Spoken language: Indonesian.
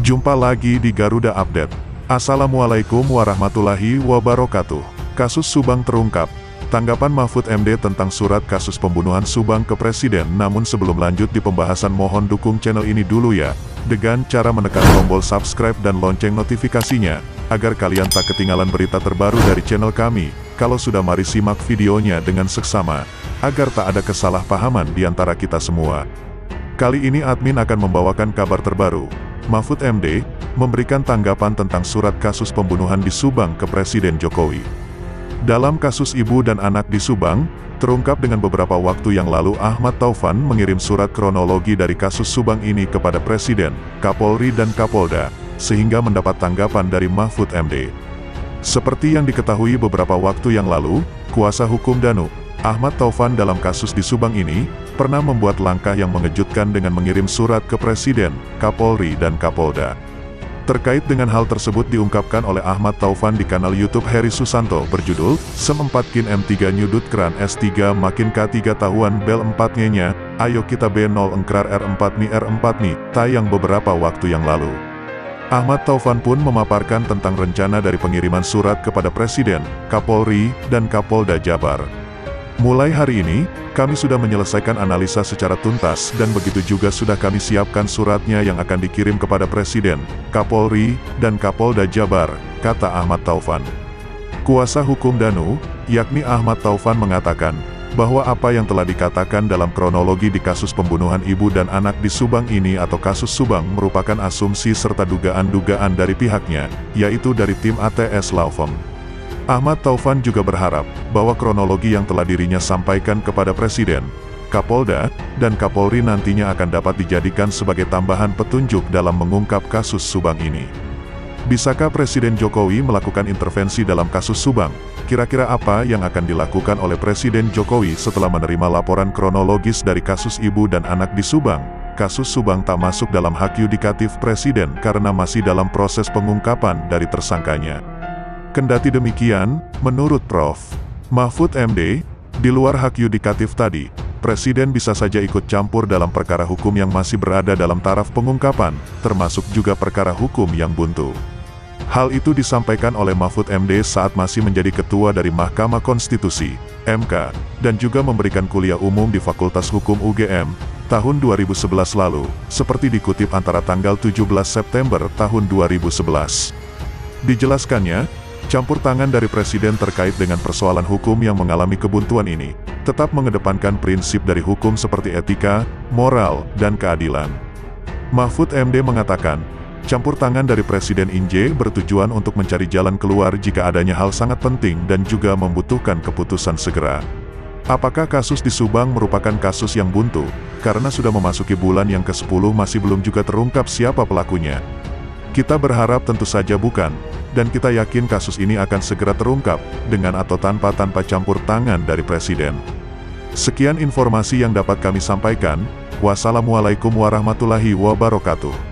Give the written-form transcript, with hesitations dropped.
Jumpa lagi di Garuda Update. Assalamualaikum warahmatullahi wabarakatuh. Kasus Subang terungkap. Tanggapan Mahfud MD tentang surat kasus pembunuhan Subang ke Presiden. Namun sebelum lanjut di pembahasan, mohon dukung channel ini dulu ya, dengan cara menekan tombol subscribe dan lonceng notifikasinya, agar kalian tak ketinggalan berita terbaru dari channel kami. Kalau sudah, mari simak videonya dengan seksama, agar tak ada kesalahpahaman di antara kita semua. Kali ini admin akan membawakan kabar terbaru. Mahfud MD memberikan tanggapan tentang surat kasus pembunuhan di Subang ke Presiden Jokowi. Dalam kasus ibu dan anak di Subang, terungkap dengan beberapa waktu yang lalu Ahmad Taufan mengirim surat kronologi dari kasus Subang ini kepada Presiden, Kapolri dan Kapolda, sehingga mendapat tanggapan dari Mahfud MD. Seperti yang diketahui beberapa waktu yang lalu, kuasa hukum Danu, Ahmad Taufan dalam kasus di Subang ini, pernah membuat langkah yang mengejutkan dengan mengirim surat ke Presiden, Kapolri dan Kapolda. Terkait dengan hal tersebut diungkapkan oleh Ahmad Taufan di kanal YouTube Heri Susanto berjudul, Sem 4 Kin M3 Nyudut Keran S3 Makin K3 Tahuan Bel 4 Nya, Ayo Kita B0 Engkrar R4 Mi R4 Mi, tayang beberapa waktu yang lalu. Ahmad Taufan pun memaparkan tentang rencana dari pengiriman surat kepada Presiden, Kapolri, dan Kapolda Jabar. Mulai hari ini, kami sudah menyelesaikan analisa secara tuntas dan begitu juga sudah kami siapkan suratnya yang akan dikirim kepada Presiden, Kapolri, dan Kapolda Jabar, kata Ahmad Taufan. Kuasa hukum Danu, yakni Ahmad Taufan mengatakan, bahwa apa yang telah dikatakan dalam kronologi di kasus pembunuhan ibu dan anak di Subang ini atau kasus Subang merupakan asumsi serta dugaan-dugaan dari pihaknya, yaitu dari tim ATS Law Firm. Ahmad Taufan juga berharap bahwa kronologi yang telah dirinya sampaikan kepada Presiden, Kapolda, dan Kapolri nantinya akan dapat dijadikan sebagai tambahan petunjuk dalam mengungkap kasus Subang ini. Bisakah Presiden Jokowi melakukan intervensi dalam kasus Subang? Kira-kira apa yang akan dilakukan oleh Presiden Jokowi setelah menerima laporan kronologis dari kasus ibu dan anak di Subang? Kasus Subang tak masuk dalam hak yudikatif Presiden karena masih dalam proses pengungkapan dari tersangkanya. Kendati demikian, menurut Prof. Mahfud MD, di luar hak yudikatif tadi, Presiden bisa saja ikut campur dalam perkara hukum yang masih berada dalam taraf pengungkapan, termasuk juga perkara hukum yang buntu. Hal itu disampaikan oleh Mahfud MD saat masih menjadi ketua dari Mahkamah Konstitusi, MK, dan juga memberikan kuliah umum di Fakultas Hukum UGM, tahun 2011 lalu, seperti dikutip antara tanggal 17 September tahun 2011. Dijelaskannya, campur tangan dari Presiden terkait dengan persoalan hukum yang mengalami kebuntuan ini, tetap mengedepankan prinsip dari hukum seperti etika, moral, dan keadilan. Mahfud MD mengatakan, campur tangan dari Presiden INJ bertujuan untuk mencari jalan keluar jika adanya hal sangat penting dan juga membutuhkan keputusan segera. Apakah kasus di Subang merupakan kasus yang buntu, karena sudah memasuki bulan yang ke-10 masih belum juga terungkap siapa pelakunya? Kita berharap tentu saja bukan, dan kita yakin kasus ini akan segera terungkap, dengan atau tanpa campur tangan dari Presiden. Sekian informasi yang dapat kami sampaikan. Wassalamualaikum warahmatullahi wabarakatuh.